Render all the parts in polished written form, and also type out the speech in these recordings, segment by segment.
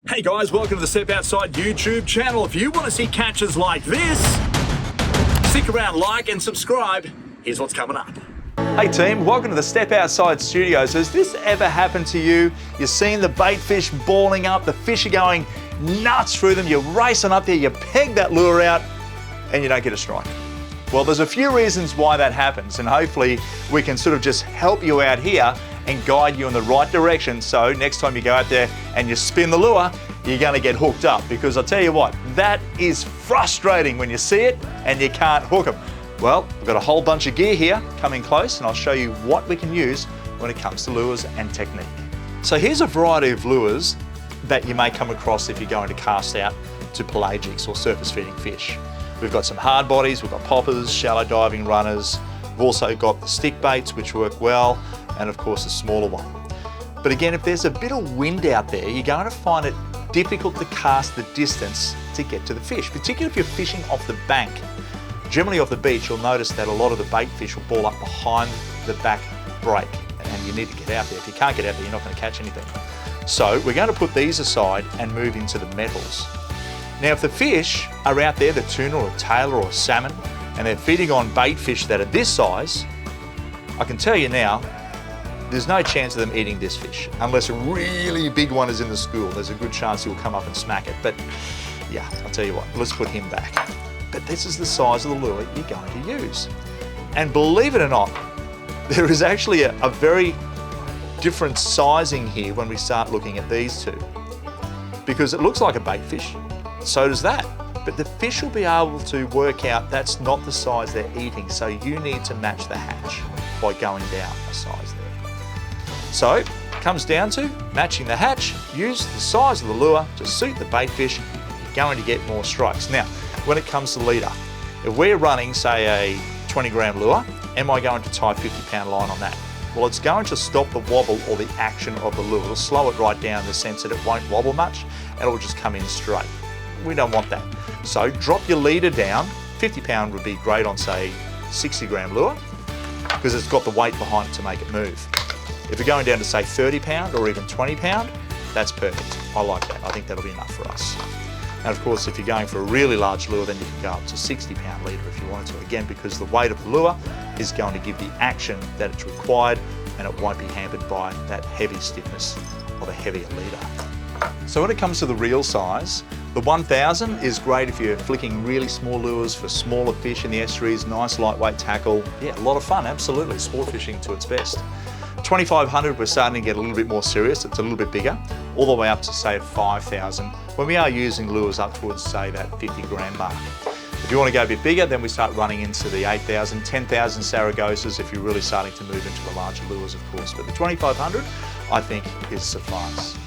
Hey guys, welcome to the Step Outside YouTube channel. If you want to see catches like this, stick around, like and subscribe. Here's what's coming up. Hey team, welcome to the Step Outside Studios. Has this ever happened to you? You're seeing the bait fish balling up, the fish are going nuts through them, you're racing up there, you peg that lure out and you don't get a strike. Well, there's a few reasons why that happens, and hopefully we can sort of just help you out here and guide you in the right direction, so next time you go out there and you spin the lure, you're going to get hooked up. Because I'll tell you what, that is frustrating when you see it and you can't hook them. Well, we've got a whole bunch of gear here coming close, and I'll show you what we can use when it comes to lures and technique. So here's a variety of lures that you may come across if you're going to cast out to pelagics or surface feeding fish. We've got some hard bodies, we've got poppers, shallow diving runners. We've also got the stick baits, which work well, and of course the smaller one. But again, if there's a bit of wind out there, you're going to find it difficult to cast the distance to get to the fish, particularly if you're fishing off the bank. Generally off the beach, you'll notice that a lot of the bait fish will ball up behind the back break, and you need to get out there. If you can't get out there, you're not going to catch anything. So we're going to put these aside and move into the metals. Now, if the fish are out there, the tuna or tailor or salmon, and they're feeding on bait fish that are this size, I can tell you now, there's no chance of them eating this fish. Unless a really big one is in the school, there's a good chance he'll come up and smack it. But yeah, I'll tell you what, let's put him back. But this is the size of the lure you're going to use. And believe it or not, there is actually a very different sizing here when we start looking at these two. Because it looks like a bait fish, so does that. But the fish will be able to work out that's not the size they're eating, so you need to match the hatch by going down a size there. So it comes down to matching the hatch, use the size of the lure to suit the bait fish, you're going to get more strikes. Now, when it comes to leader, if we're running, say, a 20-gram lure, am I going to tie 50-pound line on that? Well, it's going to stop the wobble or the action of the lure. It'll slow it right down in the sense that it won't wobble much and it'll just come in straight. We don't want that. So drop your leader down. 50-pound would be great on, say, 60-gram lure because it's got the weight behind it to make it move. If you're going down to, say, 30-pound or even 20-pound, that's perfect. I like that. I think that'll be enough for us. And of course, if you're going for a really large lure, then you can go up to 60-pound leader if you wanted to. Again, because the weight of the lure is going to give the action that it's required and it won't be hampered by that heavy stiffness of a heavier leader. So when it comes to the reel size, the 1000 is great if you're flicking really small lures for smaller fish in the estuaries, nice lightweight tackle. Yeah, a lot of fun, absolutely, sport fishing to its best. 2500, we're starting to get a little bit more serious, it's a little bit bigger, all the way up to, say, 5000, when we are using lures up towards, say, that 50-gram mark. If you want to go a bit bigger, then we start running into the 8000, 10,000 Saragosas if you're really starting to move into the larger lures, of course. But the 2500, I think, is suffice.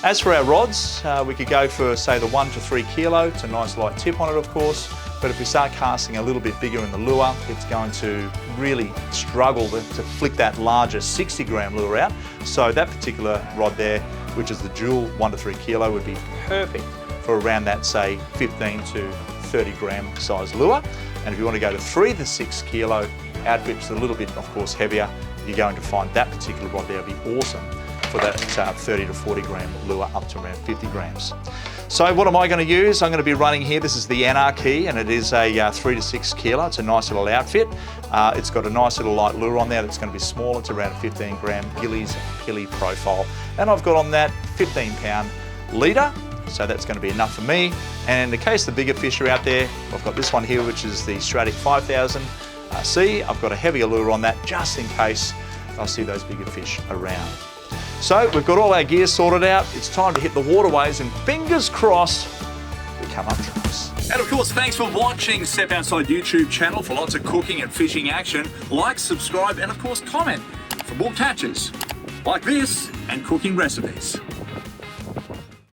As for our rods, we could go for, say, the 1 to 3 kilo. It's a nice light tip on it, of course. But if we start casting a little bit bigger in the lure, it's going to really struggle to flick that larger 60-gram lure out. So that particular rod there, which is the dual 1 to 3 kilo, would be perfect for around that, say, 15 to 30-gram size lure. And if you want to go to 3 to 6 kilo outfit, which is a little bit, of course, heavier, you're going to find that particular rod there would be awesome for that 30 to 40-gram lure up to around 50 grams. So what am I going to use? I'm going to be running here, this is the Anarchy, and it is a 3 to 6 kilo. It's a nice little outfit. It's got a nice little light lure on there that's going to be small. It's around a 15-gram Gillies Hilly profile. And I've got on that 15-pound leader, so that's going to be enough for me. And in case the bigger fish are out there, I've got this one here, which is the Stratic 5000 C. I've got a heavier lure on that just in case I see those bigger fish around. So we've got all our gear sorted out. It's time to hit the waterways and fingers crossed we come up trumps. And of course, thanks for watching Step Outside YouTube channel. For lots of cooking and fishing action, like, subscribe, and of course comment for more catches like this and cooking recipes.